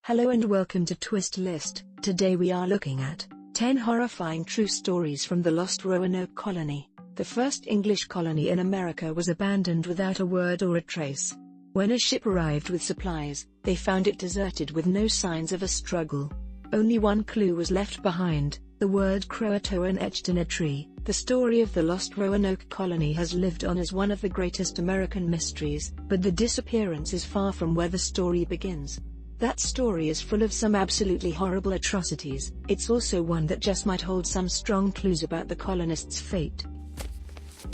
Hello and welcome to Twist List. Today we are looking at 10 horrifying true stories from the lost Roanoke Colony. The first English colony in America was abandoned without a word or a trace. When a ship arrived with supplies, they found it deserted with no signs of a struggle. Only one clue was left behind, the word Croatoan etched in a tree. The story of the lost Roanoke Colony has lived on as one of the greatest American mysteries, but the disappearance is far from where the story begins. That story is full of some absolutely horrible atrocities. It's also one that just might hold some strong clues about the colonists' fate.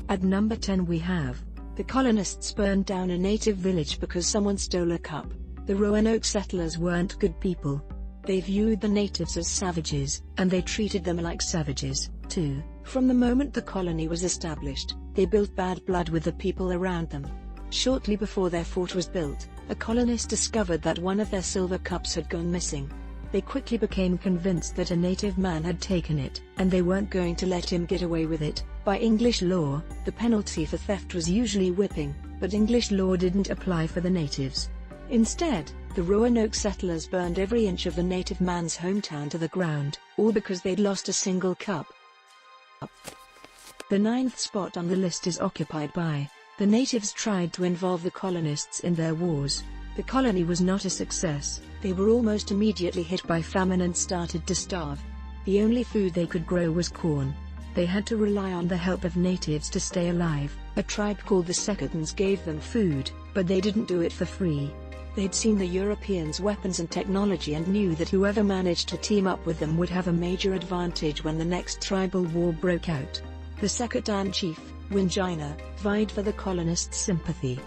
At number 10 we have, the colonists burned down a native village because someone stole a cup. The Roanoke settlers weren't good people. They viewed the natives as savages, and they treated them like savages, too. From the moment the colony was established, they built bad blood with the people around them. Shortly before their fort was built, a colonist discovered that one of their silver cups had gone missing. They quickly became convinced that a native man had taken it, and they weren't going to let him get away with it. By English law, the penalty for theft was usually whipping, but English law didn't apply for the natives. Instead, the Roanoke settlers burned every inch of the native man's hometown to the ground, all because they'd lost a single cup. The 9th spot on the list is occupied by the natives tried to involve the colonists in their wars. The colony was not a success. They were almost immediately hit by famine and started to starve. The only food they could grow was corn. They had to rely on the help of natives to stay alive. A tribe called the Croatans gave them food, but they didn't do it for free. They'd seen the Europeans' weapons and technology and knew that whoever managed to team up with them would have a major advantage when the next tribal war broke out. The Croton chief, Wingina, vied for the colonists' sympathy.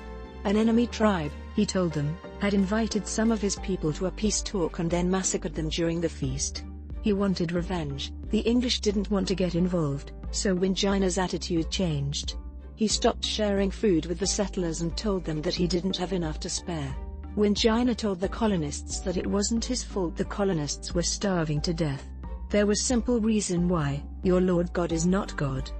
An enemy tribe, he told them, had invited some of his people to a peace talk and then massacred them during the feast. He wanted revenge. The English didn't want to get involved, so Wingina's attitude changed. He stopped sharing food with the settlers and told them that he didn't have enough to spare. Wingina told the colonists that it wasn't his fault the colonists were starving to death. There was simple reason why: your Lord God is not God.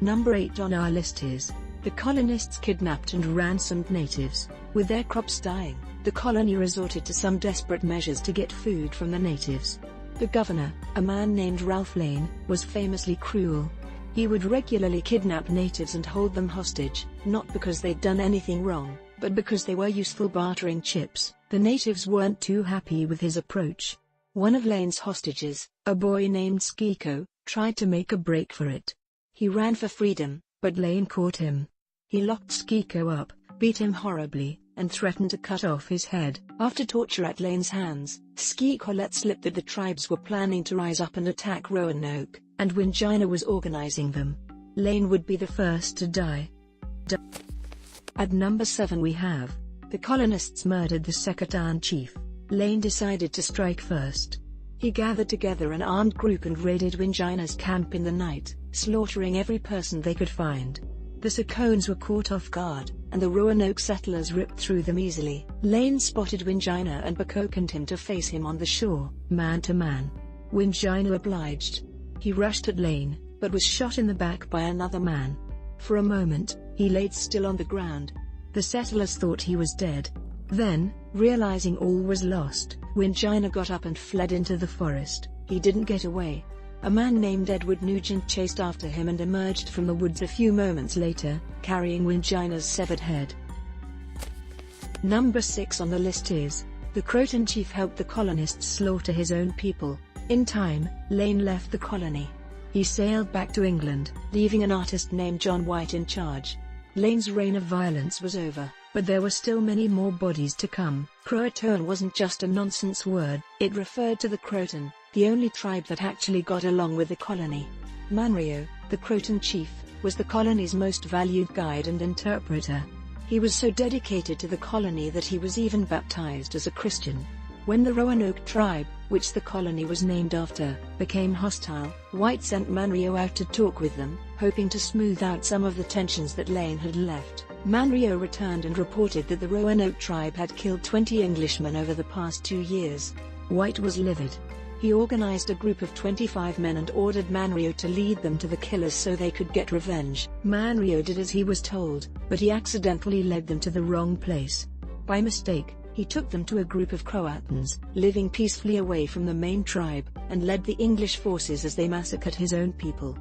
Number 8 on our list is, the colonists kidnapped and ransomed natives. With their crops dying, the colony resorted to some desperate measures to get food from the natives. The governor, a man named Ralph Lane, was famously cruel. He would regularly kidnap natives and hold them hostage, not because they'd done anything wrong, but because they were useful bartering chips. The natives weren't too happy with his approach. One of Lane's hostages, a boy named Skiko, tried to make a break for it. He ran for freedom, but Lane caught him. He locked Skiko up, beat him horribly, and threatened to cut off his head. After torture at Lane's hands, Skiko let slip that the tribes were planning to rise up and attack Roanoke, and Wingina was organizing them. Lane would be the first to die. At number 7 we have, the colonists murdered the Croton chief. Lane decided to strike first. He gathered together an armed group and raided Wingina's camp in the night, slaughtering every person they could find. The Crotoans were caught off guard, and the Roanoke settlers ripped through them easily. Lane spotted Wingina and beckoned him to face him on the shore, man to man. Wingina obliged. He rushed at Lane, but was shot in the back by another man. For a moment, he laid still on the ground. The settlers thought he was dead. Then, realizing all was lost, Wingina got up and fled into the forest. He didn't get away. A man named Edward Nugent chased after him and emerged from the woods a few moments later, carrying Wingina's severed head. Number 6 on the list is, the Croton chief helped the colonists slaughter his own people. In time, Lane left the colony. He sailed back to England, leaving an artist named John White in charge. Lane's reign of violence was over, but there were still many more bodies to come. Croatoan wasn't just a nonsense word, it referred to the Croton, the only tribe that actually got along with the colony. Manrio, the Croton chief, was the colony's most valued guide and interpreter. He was so dedicated to the colony that he was even baptized as a Christian. When the Roanoke tribe, which the colony was named after, became hostile, White sent Manrio out to talk with them, hoping to smooth out some of the tensions that Lane had left. Manrio returned and reported that the Roanoke tribe had killed 20 Englishmen over the past 2 years. White was livid. He organized a group of 25 men and ordered Manrio to lead them to the killers so they could get revenge. Manrio did as he was told, but he accidentally led them to the wrong place. By mistake, He took them to a group of Croatans, living peacefully away from the main tribe, and led the English forces as they massacred his own people.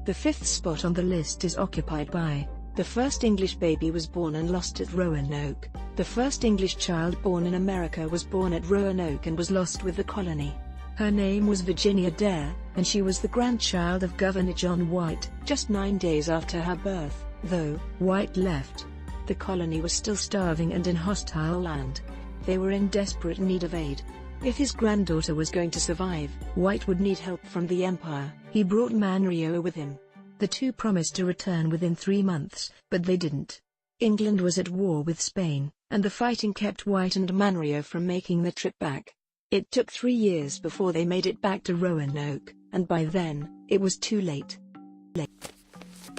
The fifth spot on the list is occupied by the first English baby was born and lost at Roanoke. The first English child born in America was born at Roanoke and was lost with the colony. Her name was Virginia Dare, and she was the grandchild of Governor John White. Just 9 days after her birth, though, White left. The colony was still starving and in hostile land. They were in desperate need of aid. If his granddaughter was going to survive, White would need help from the Empire. He brought Manrio with him. The two promised to return within 3 months, but they didn't. England was at war with Spain, and the fighting kept White and Manrio from making the trip back. It took 3 years before they made it back to Roanoke, and by then, it was too late.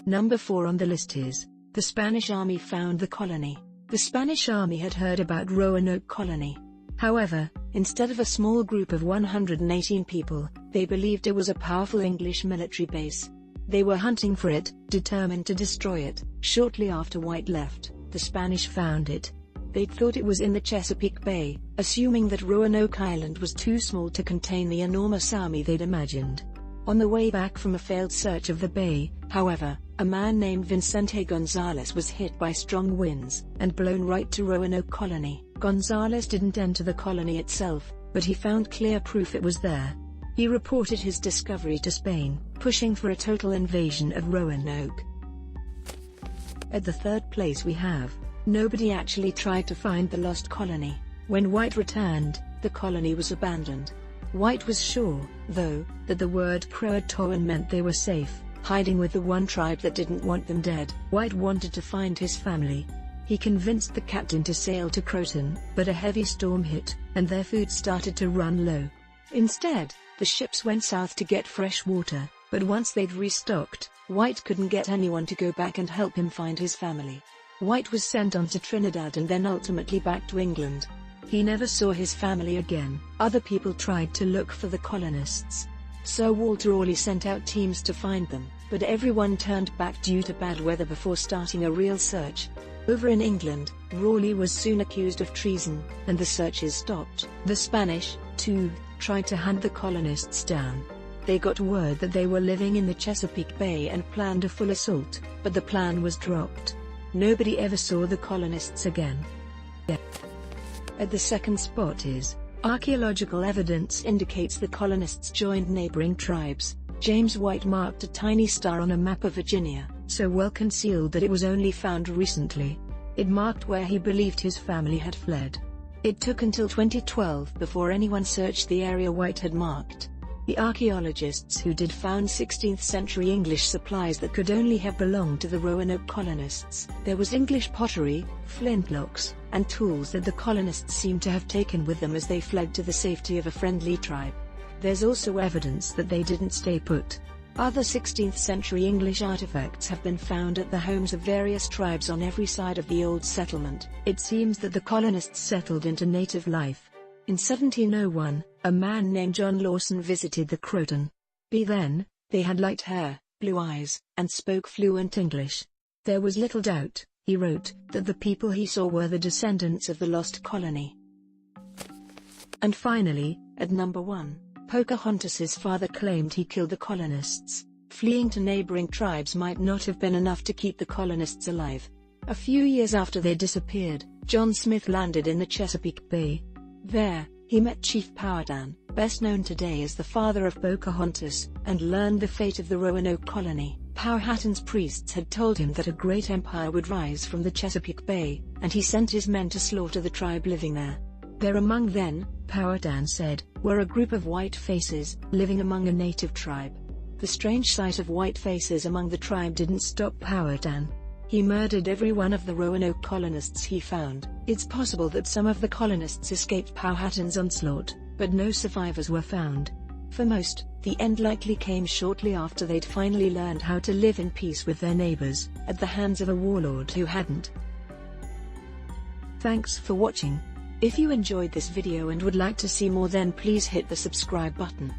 Number 4 on the list is, the Spanish Army found the colony. The Spanish Army had heard about Roanoke Colony. However, instead of a small group of 118 people, they believed it was a powerful English military base. They were hunting for it, determined to destroy it. Shortly after White left, the Spanish found it. They'd thought it was in the Chesapeake Bay, assuming that Roanoke Island was too small to contain the enormous army they'd imagined. On the way back from a failed search of the bay, however, a man named Vicente Gonzalez was hit by strong winds, and blown right to Roanoke Colony. Gonzalez didn't enter the colony itself, but he found clear proof it was there. He reported his discovery to Spain, pushing for a total invasion of Roanoke. At the third place we have, nobody actually tried to find the lost colony. When White returned, the colony was abandoned. White was sure, though, that the word Croatoan meant they were safe, hiding with the one tribe that didn't want them dead. White wanted to find his family. He convinced the captain to sail to Croton, but a heavy storm hit, and their food started to run low. Instead, the ships went south to get fresh water, but once they'd restocked, White couldn't get anyone to go back and help him find his family. White was sent on to Trinidad and then ultimately back to England. He never saw his family again. Other people tried to look for the colonists. Sir Walter Raleigh sent out teams to find them, but everyone turned back due to bad weather before starting a real search. Over in England, Raleigh was soon accused of treason, and the searches stopped. The Spanish, too, tried to hunt the colonists down. They got word that they were living in the Chesapeake Bay and planned a full assault, but the plan was dropped. Nobody ever saw the colonists again. At the second spot is, archaeological evidence indicates the colonists joined neighboring tribes. James White marked a tiny star on a map of Virginia, so well concealed that it was only found recently. It marked where he believed his family had fled. It took until 2012 before anyone searched the area White had marked. The archaeologists who did found 16th century English supplies that could only have belonged to the Roanoke colonists. There was English pottery, flintlocks, and tools that the colonists seemed to have taken with them as they fled to the safety of a friendly tribe. There's also evidence that they didn't stay put. Other 16th century English artifacts have been found at the homes of various tribes on every side of the old settlement. It seems that the colonists settled into native life. In 1701, a man named John Lawson visited the Croton. By then, they had light hair, blue eyes, and spoke fluent English. There was little doubt, he wrote, that the people he saw were the descendants of the lost colony. And finally, at number 1, Pocahontas's father claimed he killed the colonists. Fleeing to neighboring tribes might not have been enough to keep the colonists alive. A few years after they disappeared, John Smith landed in the Chesapeake Bay. There, he met Chief Powhatan, best known today as the father of Pocahontas, and learned the fate of the Roanoke colony. Powhatan's priests had told him that a great empire would rise from the Chesapeake Bay, and he sent his men to slaughter the tribe living there. There among them, Powhatan said, were a group of white faces, living among a native tribe. The strange sight of white faces among the tribe didn't stop Powhatan. He murdered every one of the Roanoke colonists he found. It's possible that some of the colonists escaped Powhatan's onslaught, but no survivors were found. For most, the end likely came shortly after they'd finally learned how to live in peace with their neighbors, at the hands of a warlord who hadn't. Thanks for watching. If you enjoyed this video and would like to see more, then please hit the subscribe button.